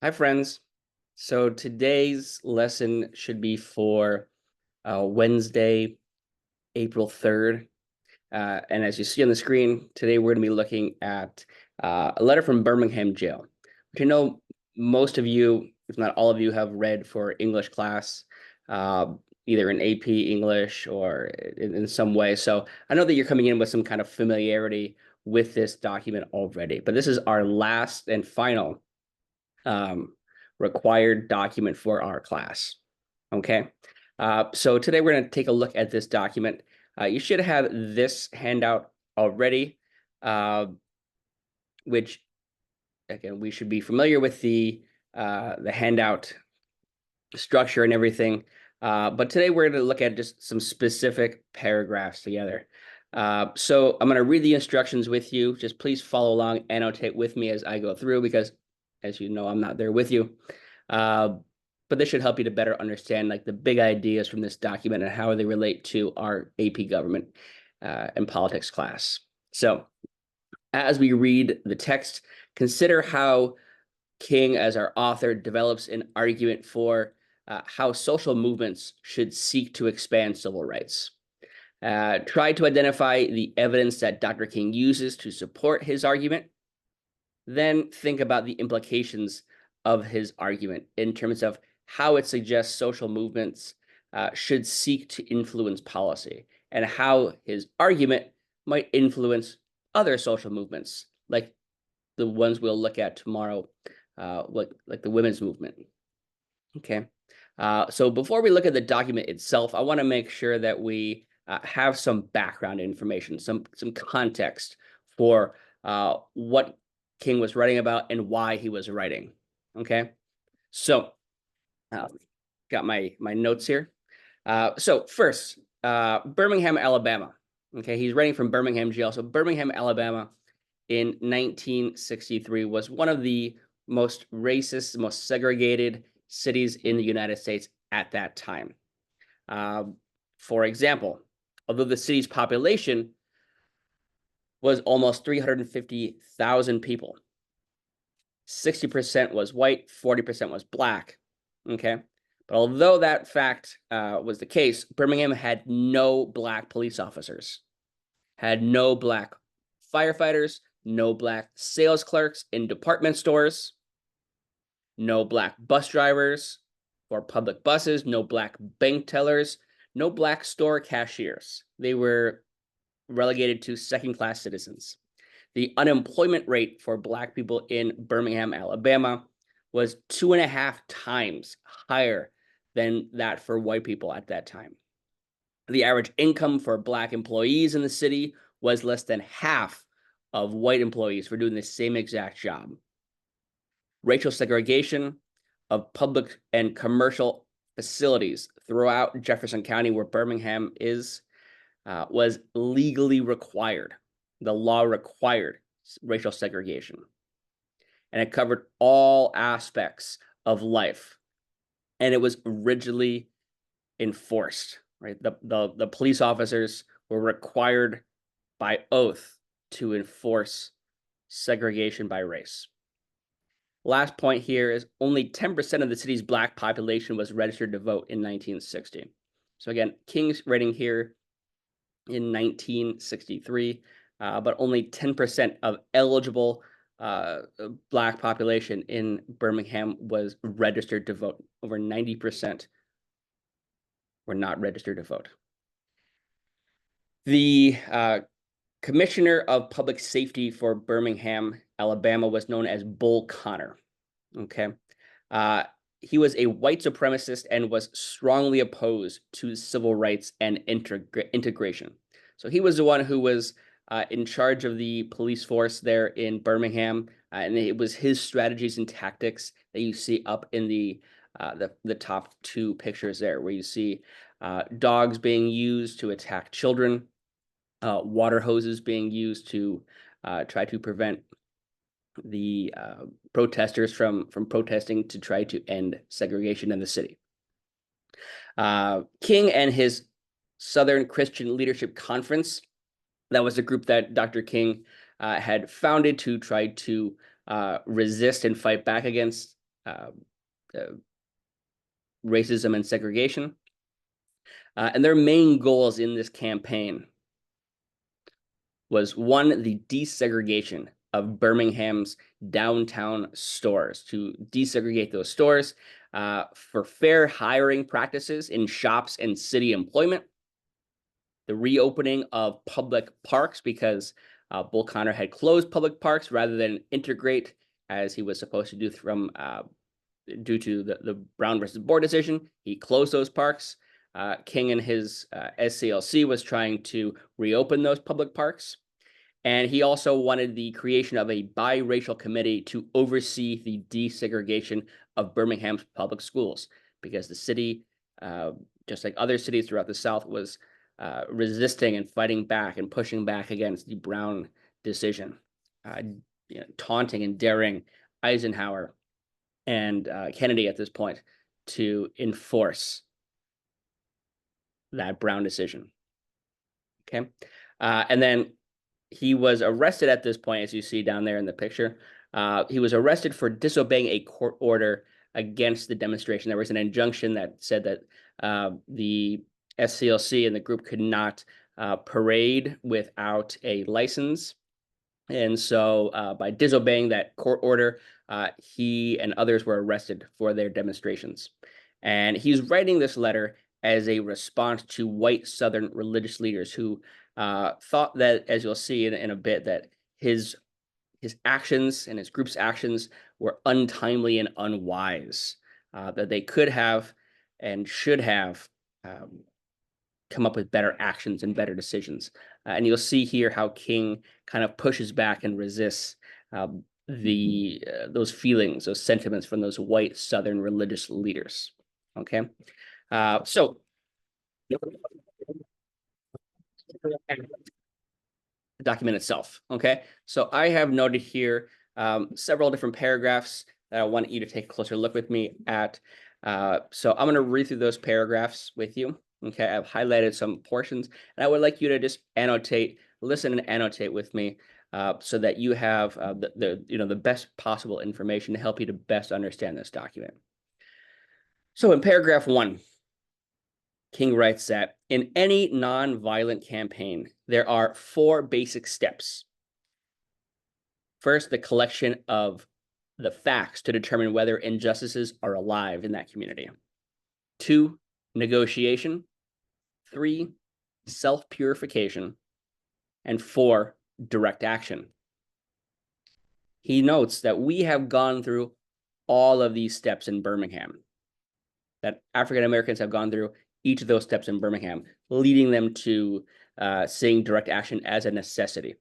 Hi, friends. So today's lesson should be for Wednesday, April 3rd. And as you see on the screen, today we're going to be looking at a letter from Birmingham jail, which I know most of you, if not all of you, have read for English class, uh, either in AP English or in some way. So I know that you're coming in with some kind of familiarity with this document already, but this is our last and final um, required document for our class. Okay. So today we're going to take a look at this document. You should have this handout already, which again, we should be familiar with the handout structure and everything. But today we're going to look at just some specific paragraphs together. So I'm going to read the instructions with you. Just please follow along, annotate with me as I go through, because as you know, I'm not there with you. But this should help you to better understand like the big ideas from this document and how they relate to our AP government and politics class. So as we read the text, consider how King, as our author, develops an argument for how social movements should seek to expand civil rights. Try to identify the evidence that Dr. King uses to support his argument. Then think about the implications of his argument in terms of how it suggests social movements should seek to influence policy and how his argument might influence other social movements, like the ones we'll look at tomorrow, like the women's movement. Okay. So before we look at the document itself, I want to make sure that we have some background information, some context for what King was writing about and why he was writing. Okay. So got my notes here. So first, Birmingham, Alabama. Okay, he's writing from Birmingham jail. So Birmingham, Alabama in 1963 was one of the most racist, most segregated cities in the United States at that time. For example, although the city's population was almost 350,000 people, 60% was white, 40% was black. Okay. But although that fact was the case, Birmingham had no black police officers, had no black firefighters, no black sales clerks in department stores, no black bus drivers for public buses, no black bank tellers, no black store cashiers. They were relegated to second-class citizens. The unemployment rate for black people in Birmingham, Alabama was 2.5 times higher than that for white people at that time. The average income for black employees in the city was less than half of white employees for doing the same exact job. Racial segregation of public and commercial facilities throughout Jefferson County, where Birmingham is, was legally required. The law required racial segregation. And it covered all aspects of life. And it was rigidly enforced, right? The police officers were required by oath to enforce segregation by race. Last point here is only 10% of the city's black population was registered to vote in 1960. So again, King's writing here in 1963, but only 10% of eligible black population in Birmingham was registered to vote. Over 90% were not registered to vote. The Commissioner of Public Safety for Birmingham, Alabama, was known as Bull Connor. Okay. He was a white supremacist and was strongly opposed to civil rights and integration. So he was the one who was in charge of the police force there in Birmingham, and it was his strategies and tactics that you see up in the top two pictures there, where you see dogs being used to attack children, water hoses being used to try to prevent the protesters from protesting to try to end segregation in the city. King and his Southern Christian Leadership Conference, that was a group that Dr. King had founded to try to resist and fight back against uh, racism and segregation. And their main goals in this campaign was, one, the desegregation of Birmingham's downtown stores, to desegregate those stores for fair hiring practices in shops and city employment, the reopening of public parks, because Bull Connor had closed public parks rather than integrate as he was supposed to do from due to the Brown versus Board decision. He closed those parks. King and his SCLC was trying to reopen those public parks. And he also wanted the creation of a biracial committee to oversee the desegregation of Birmingham's public schools, because the city, just like other cities throughout the South, was resisting and fighting back and pushing back against the Brown decision, taunting and daring Eisenhower and Kennedy at this point to enforce that Brown decision. Okay. And then he was arrested at this point, as you see down there in the picture. He was arrested for disobeying a court order against the demonstration. There was an injunction that said that the SCLC and the group could not parade without a license. And so by disobeying that court order, he and others were arrested for their demonstrations. And he's writing this letter as a response to white Southern religious leaders who thought that, as you'll see in a bit, that his actions and his group's actions were untimely and unwise, that they could have and should have come up with better actions and better decisions. And you'll see here how King kind of pushes back and resists those feelings, those sentiments from those white Southern religious leaders. Okay, so the document itself. Okay, so I have noted here several different paragraphs that I want you to take a closer look with me at. So I'm going to read through those paragraphs with you. Okay, I've highlighted some portions, and I would like you to just annotate, listen and annotate with me, so that you have the best possible information to help you to best understand this document. So in paragraph 1, King writes that in any non-violent campaign, there are 4 basic steps. First, the collection of the facts to determine whether injustices are alive in that community. 2, negotiation. 3, self-purification. And 4, direct action. He notes that we have gone through all of these steps in Birmingham, that African Americans have gone through each of those steps in Birmingham, leading them to seeing direct action as a necessity.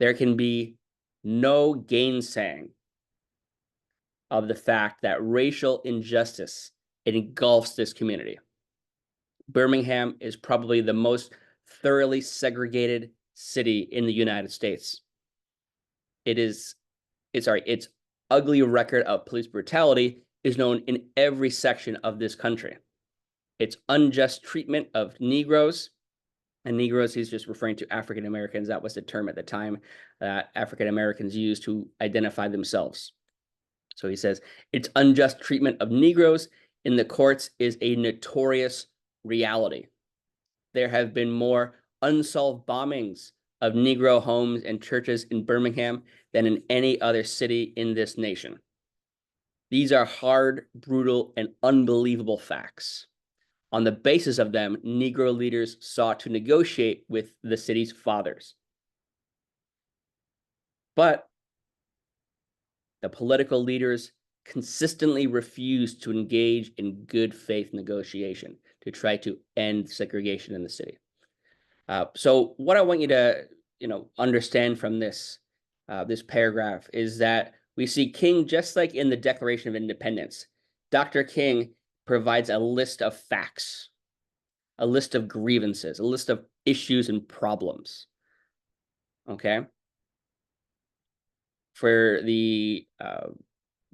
There can be no gainsaying of the fact that racial injustice engulfs this community. Birmingham is probably the most thoroughly segregated city in the United States. Its ugly record of police brutality is known in every section of this country. Its unjust treatment of Negroes, and Negroes, he's just referring to African Americans. That was the term at the time that African Americans used to identify themselves. So he says, its unjust treatment of Negroes in the courts is a notorious reality. There have been more unsolved bombings of Negro homes and churches in Birmingham than in any other city in this nation. These are hard, brutal, and unbelievable facts. On the basis of them, Negro leaders sought to negotiate with the city's fathers. But the political leaders consistently refused to engage in good faith negotiation to try to end segregation in the city. So what I want you to understand from this paragraph is that we see King, just like in the Declaration of Independence, Dr. King provides a list of facts, a list of grievances, a list of issues and problems. Okay. For the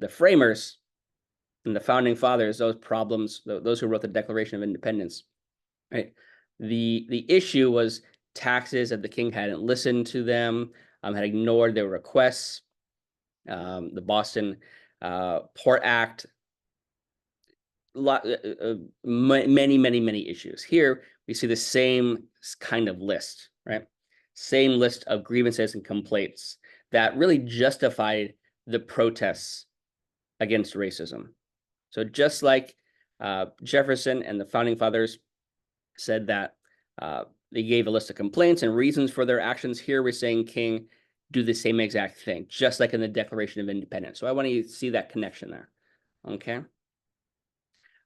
framers and the founding fathers, those problems, those who wrote the Declaration of Independence, right? The issue was taxes, that the king hadn't listened to them, had ignored their requests. The Boston Port Act, many issues. Here we see the same kind of list, right? Same list of grievances and complaints that really justified the protests against racism. So just like Jefferson and the founding fathers said that they gave a list of complaints and reasons for their actions, here we're saying King do the same exact thing, just like in the Declaration of Independence. So I want you to see that connection there. Okay.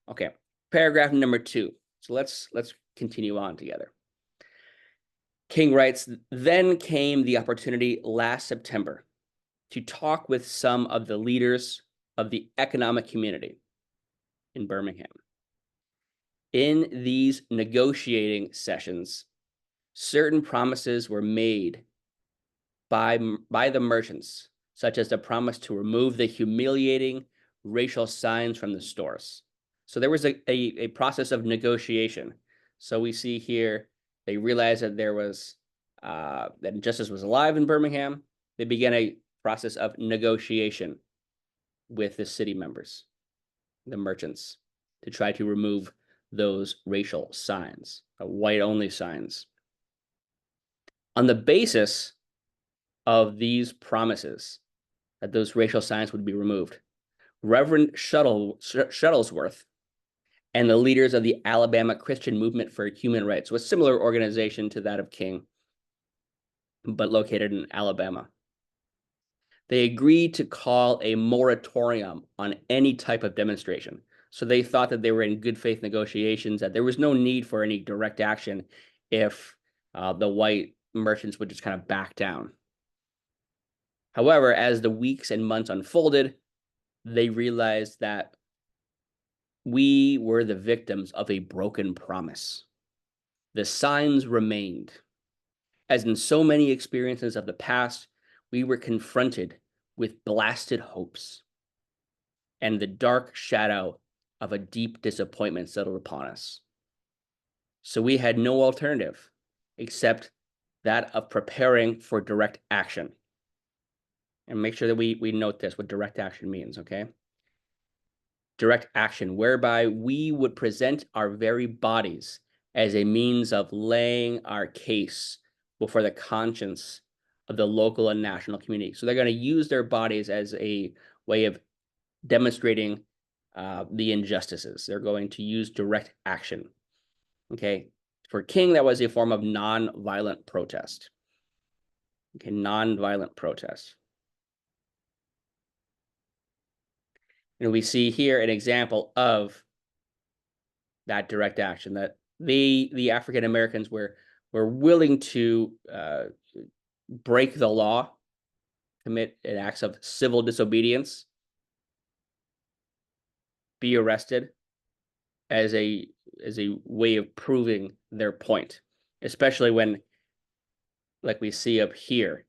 Okay. Paragraph number 2. So let's continue on together. King writes, then came the opportunity last September to talk with some of the leaders of the economic community in Birmingham. In these negotiating sessions, certain promises were made by the merchants, such as the promise to remove the humiliating racial signs from the stores. So there was a process of negotiation. So we see here, they realized that there was, that injustice was alive in Birmingham. They began a process of negotiation with the city members, the merchants, to try to remove those racial signs, white-only signs. On the basis of these promises that those racial signs would be removed, Reverend Shuttlesworth and the leaders of the Alabama Christian Movement for Human Rights, was a similar organization to that of King, but located in Alabama. They agreed to call a moratorium on any type of demonstration. So they thought that they were in good faith negotiations, that there was no need for any direct action if the white merchants would just kind of back down. However, as the weeks and months unfolded, they realized that we were the victims of a broken promise. The signs remained. As in so many experiences of the past, we were confronted with blasted hopes, and the dark shadow of a deep disappointment settled upon us. So we had no alternative except that of preparing for direct action. And make sure that we note this, what direct action means, okay? Direct action, whereby we would present our very bodies as a means of laying our case before the conscience of the local and national community. So they're going to use their bodies as a way of demonstrating the injustices. They're going to use direct action. Okay. For King, that was a form of non-violent protest. Okay, non-violent protest. And we see here an example of that direct action, that the African Americans were willing to break the law, commit acts of civil disobedience, be arrested as a way of proving their point, especially when, like we see up here,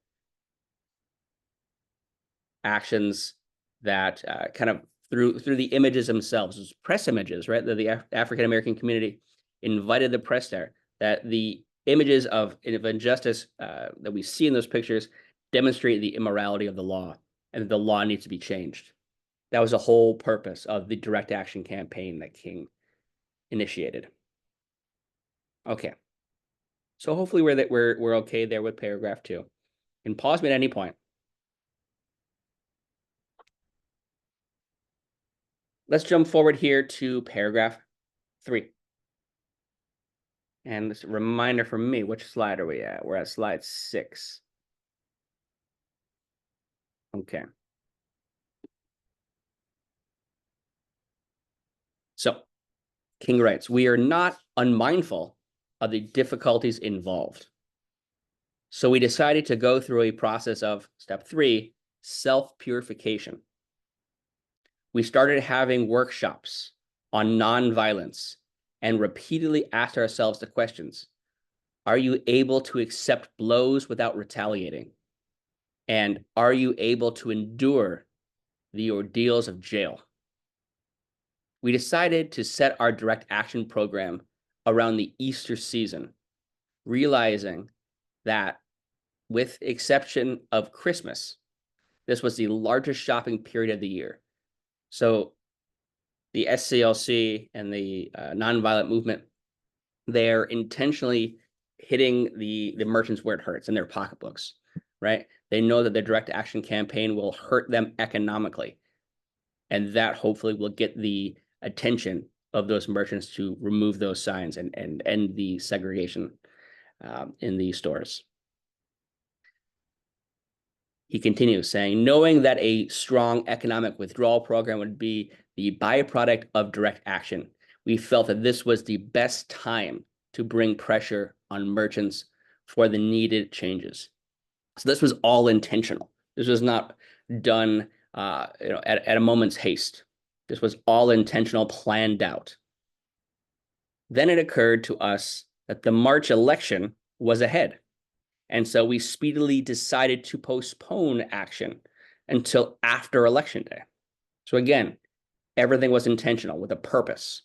actions that kind of through the images themselves, press images, right? That the African American community invited the press there, that the images of injustice that we see in those pictures demonstrate the immorality of the law, and the law needs to be changed. That was the whole purpose of the direct action campaign that King initiated. Okay, so hopefully we're okay there with paragraph 2. And pause me at any point. Let's jump forward here to paragraph 3. And this reminder from me, which slide are we at? We're at slide 6. Okay. So King writes, we are not unmindful of the difficulties involved. So we decided to go through a process of step 3, self-purification. We started having workshops on nonviolence and repeatedly asked ourselves the questions: are you able to accept blows without retaliating? And are you able to endure the ordeals of jail? We decided to set our direct action program around the Easter season, realizing that, with exception of Christmas, this was the largest shopping period of the year. So the SCLC and the nonviolent movement, they're intentionally hitting the merchants where it hurts, in their pocketbooks, right? They know that the direct action campaign will hurt them economically, and that hopefully will get the attention of those merchants to remove those signs and end the segregation in these stores. He continues saying, knowing that a strong economic withdrawal program would be the byproduct of direct action, we felt that this was the best time to bring pressure on merchants for the needed changes. So this was all intentional. This was not done at a moment's haste. This was all intentional, planned out. Then it occurred to us that the March election was ahead. And so we speedily decided to postpone action until after Election Day. So again, everything was intentional with a purpose.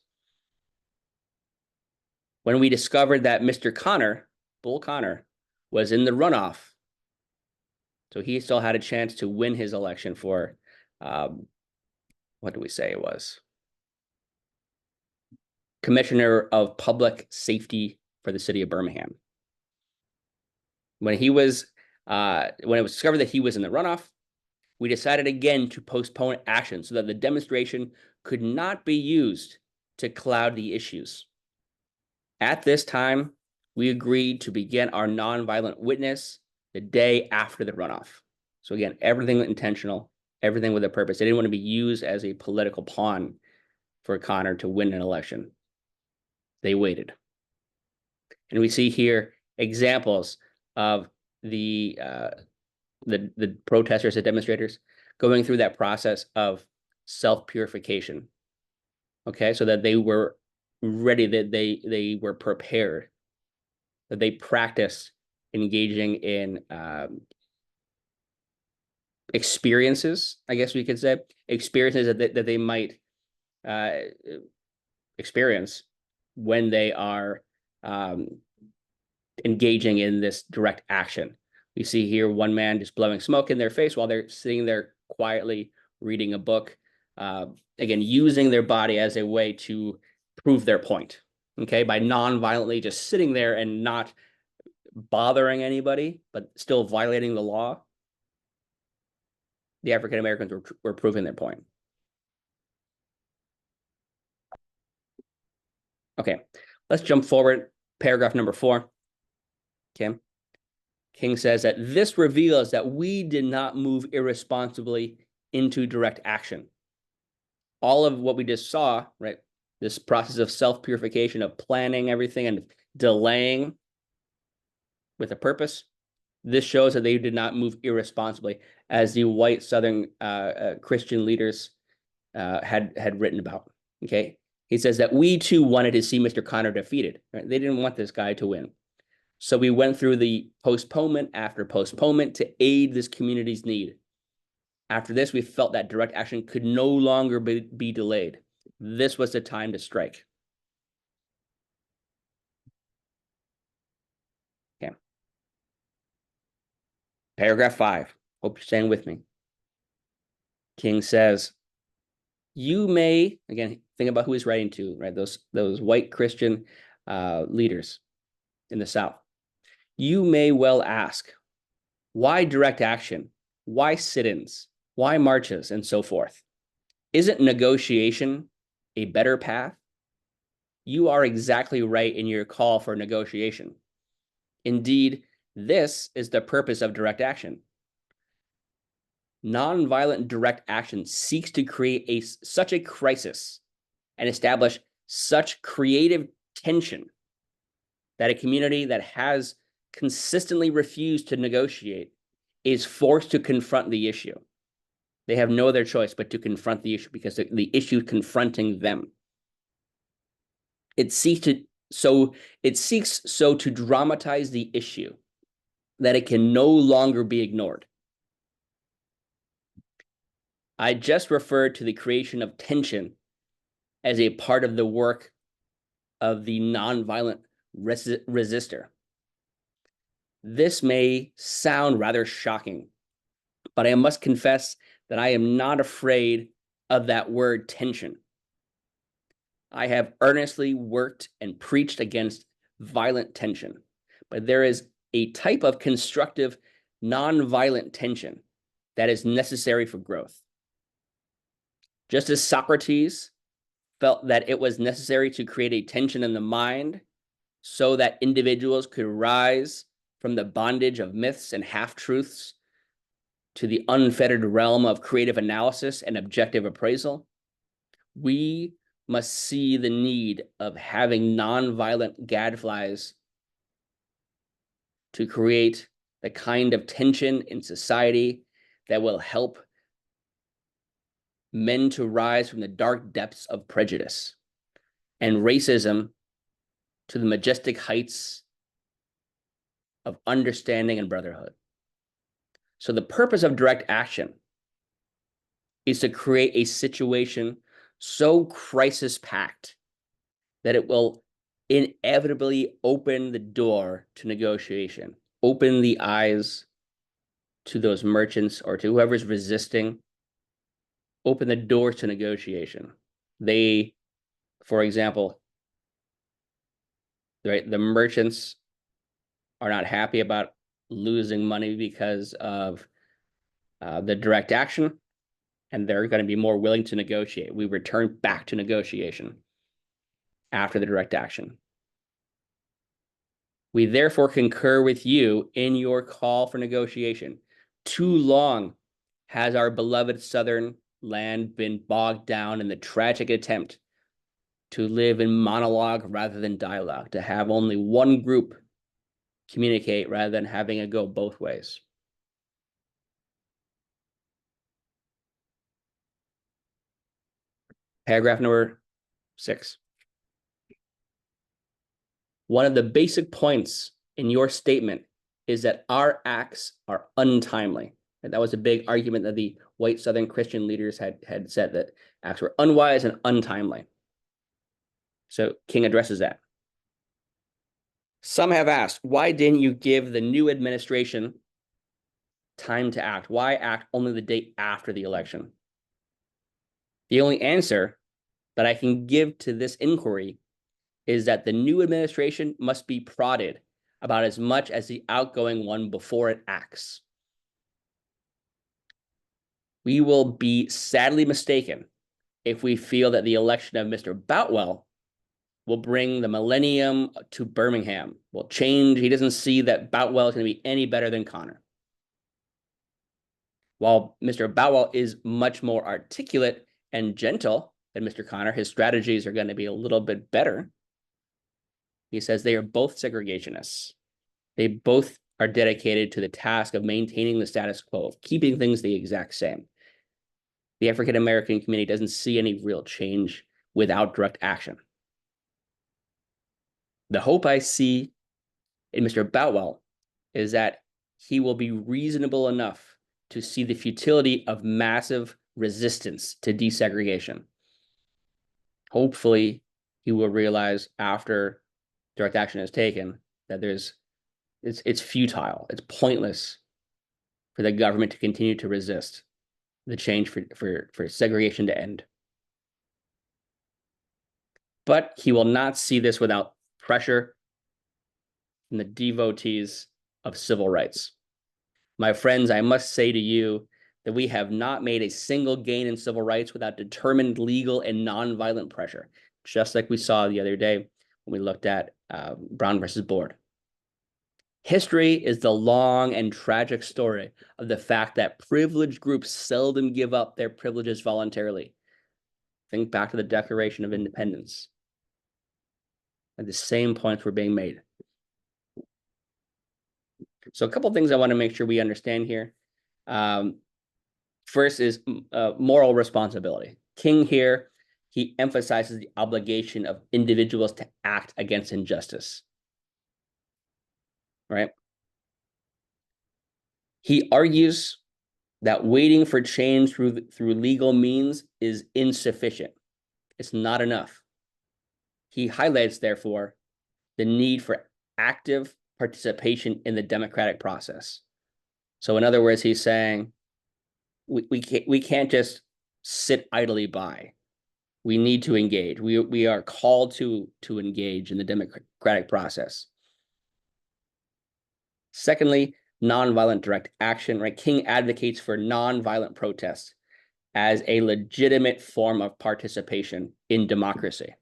When we discovered that Mr. Connor, Bull Connor, was in the runoff, so he still had a chance to win his election for, what do we say it was? Commissioner of Public Safety for the city of Birmingham. When it was discovered that he was in the runoff, we decided again to postpone action so that the demonstration could not be used to cloud the issues. At this time, we agreed to begin our nonviolent witness the day after the runoff. So again, everything intentional, everything with a purpose. They didn't want to be used as a political pawn for Connor to win an election. They waited. And we see here examples of the protesters, the demonstrators, going through that process of self-purification. Okay, so that they were ready, that they were prepared, that they practiced engaging in experiences, I guess we could say, experiences that they might experience when they are engaging in this direct action. We see here one man just blowing smoke in their face while they're sitting there quietly reading a book, again, using their body as a way to prove their point, okay, by non-violently just sitting there and not bothering anybody, but still violating the law. The African Americans were proving their point. Okay, let's jump forward. Paragraph number 4. Okay. King says that this reveals that we did not move irresponsibly into direct action. All of what we just saw, right, this process of self-purification, of planning everything and delaying with a purpose, this shows that they did not move irresponsibly, as the white Southern Christian leaders had written about. Okay, he says that we too wanted to see Mr. Connor defeated. Right? They didn't want this guy to win. So we went through the postponement after postponement to aid this community's need. After this, we felt that direct action could no longer be delayed. This was the time to strike. Okay. Paragraph 5. Hope you're staying with me. King says, you may, again, think about who he's writing to, right? Those white Christian leaders in the South. You may well ask, why direct action? Why sit-ins? Why marches and so forth? Isn't negotiation a better path? You are exactly right in your call for negotiation. Indeed, this is the purpose of direct action. Nonviolent direct action seeks to create such a crisis and establish such creative tension that a community that has consistently refused to negotiate is forced to confront the issue. They have no other choice but to confront the issue because the issue confronting them. It seeks so to dramatize the issue that it can no longer be ignored. I just referred to the creation of tension as a part of the work of the nonviolent resistor. This may sound rather shocking, but I must confess that I am not afraid of that word tension. I have earnestly worked and preached against violent tension, but there is a type of constructive, non-violent tension that is necessary for growth. Just as Socrates felt that it was necessary to create a tension in the mind so that individuals could rise from the bondage of myths and half-truths to the unfettered realm of creative analysis and objective appraisal, we must see the need of having nonviolent gadflies to create the kind of tension in society that will help men to rise from the dark depths of prejudice and racism to the majestic heights of understanding and brotherhood. So the purpose of direct action is to create a situation so crisis-packed that it will inevitably open the door to negotiation, open the eyes to those merchants or to whoever's resisting, open the doors to negotiation. They, for example, right, the merchants are not happy about losing money because of the direct action, and they're going to be more willing to negotiate. We return back to negotiation after the direct action. We therefore concur with you in your call for negotiation. Too long has our beloved Southern land been bogged down in the tragic attempt to live in monologue rather than dialogue, to have only one group communicate rather than having it go both ways. Paragraph number 6. One of the basic points in your statement is that our acts are untimely. And that was a big argument that the white Southern Christian leaders had said, that acts were unwise and untimely. So King addresses that. Some have asked, why didn't you give the new administration time to act? Why act only the day after the election? The only answer that I can give to this inquiry is that the new administration must be prodded about as much as the outgoing one before it acts. We will be sadly mistaken if we feel that the election of Mr. Boutwell will bring the millennium to Birmingham, will change. He doesn't see that Boutwell is going to be any better than Connor. While Mr. Boutwell is much more articulate and gentle than Mr. Connor, his strategies are going to be a little bit better. He says they are both segregationists. They both are dedicated to the task of maintaining the status quo, of keeping things the exact same. The African-American community doesn't see any real change without direct action. The hope I see in Mr. Boutwell is that he will be reasonable enough to see the futility of massive resistance to desegregation. Hopefully, he will realize after direct action is taken that it's futile, it's pointless for the government to continue to resist the change for segregation to end. But he will not see this without pressure from the devotees of civil rights. My friends, I must say to you that we have not made a single gain in civil rights without determined legal and nonviolent pressure, just like we saw the other day when we looked at Brown versus Board. History is the long and tragic story of the fact that privileged groups seldom give up their privileges voluntarily. Think back to the Declaration of Independence. And the same points were being made. So a couple of things I want to make sure we understand here. First is moral responsibility. King here, he emphasizes the obligation of individuals to act against injustice. Right? He argues that waiting for change through legal means is insufficient. It's not enough. He highlights, therefore, the need for active participation in the democratic process. So in other words, he's saying we can't just sit idly by. We need to engage. We are called to engage in the democratic process. Secondly, nonviolent direct action, right? King advocates for nonviolent protest as a legitimate form of participation in democracy.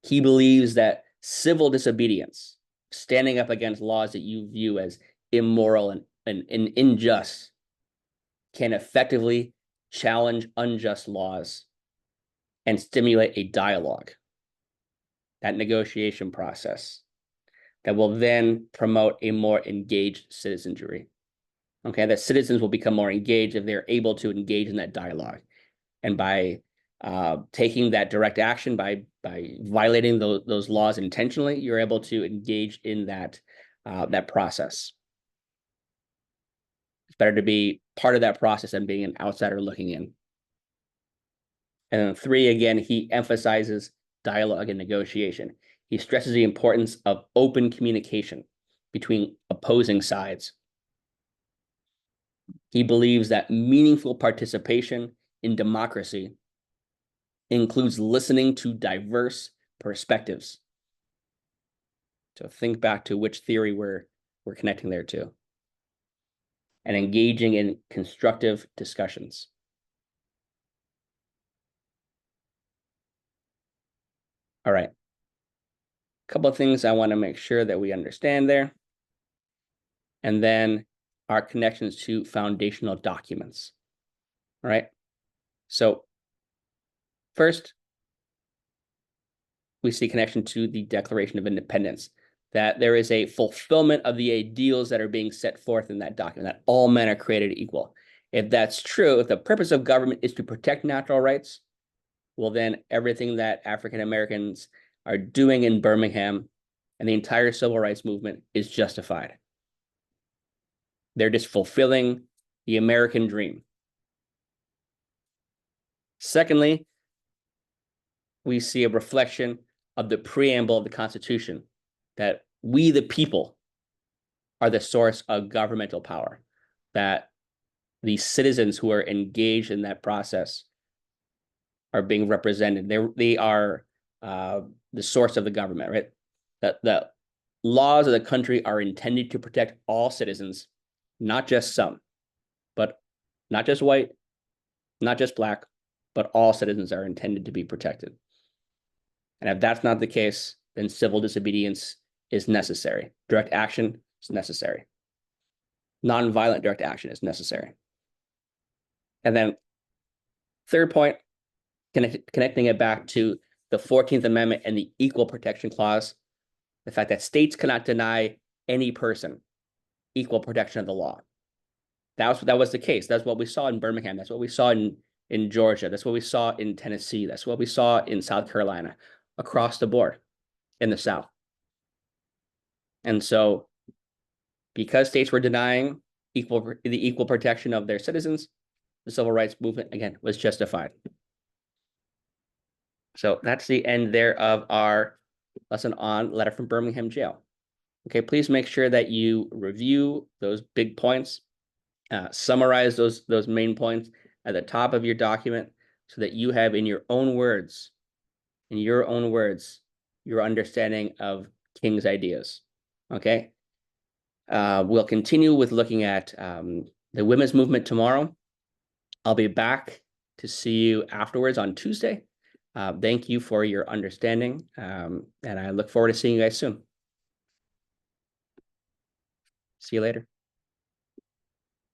He believes that civil disobedience, standing up against laws that you view as immoral and unjust, can effectively challenge unjust laws and stimulate a dialogue, that negotiation process that will then promote a more engaged citizenry. Okay, that citizens will become more engaged if they're able to engage in that dialogue. And by taking that direct action, by violating those laws intentionally, you're able to engage in that process. It's better to be part of that process than being an outsider looking in. And then 3, again, he emphasizes dialogue and negotiation. He stresses the importance of open communication between opposing sides. He believes that meaningful participation in democracy includes listening to diverse perspectives. So think back to which theory we're connecting there to. And engaging in constructive discussions. All right. A couple of things I want to make sure that we understand there. And then our connections to foundational documents. All right. So first, we see connection to the Declaration of Independence, that there is a fulfillment of the ideals that are being set forth in that document, that all men are created equal. If that's true, if the purpose of government is to protect natural rights, well, then everything that African Americans are doing in Birmingham and the entire civil rights movement is justified. They're just fulfilling the American dream. Secondly, we see a reflection of the preamble of the Constitution, that we, the people, are the source of governmental power, that the citizens who are engaged in that process are being represented. They are the source of the government, right? That the laws of the country are intended to protect all citizens, not just some, but not just white, not just black, but all citizens are intended to be protected. And if that's not the case, then civil disobedience is necessary. Direct action is necessary. Nonviolent direct action is necessary. And then third point, connecting it back to the 14th Amendment and the Equal Protection Clause, the fact that states cannot deny any person equal protection of the law. That was the case. That's what we saw in Birmingham. That's what we saw in Georgia. That's what we saw in Tennessee. That's what we saw in South Carolina, across the board in the South. And so because states were denying the equal protection of their citizens, the civil rights movement, again, was justified. So that's the end there of our lesson on Letter from Birmingham Jail. Okay, please make sure that you review those big points, summarize those main points at the top of your document so that you have in your own words, your understanding of King's ideas. Okay, we'll continue with looking at the women's movement tomorrow. I'll be back to see you afterwards on Tuesday. Thank you for your understanding, and I look forward to seeing you guys soon. See you later.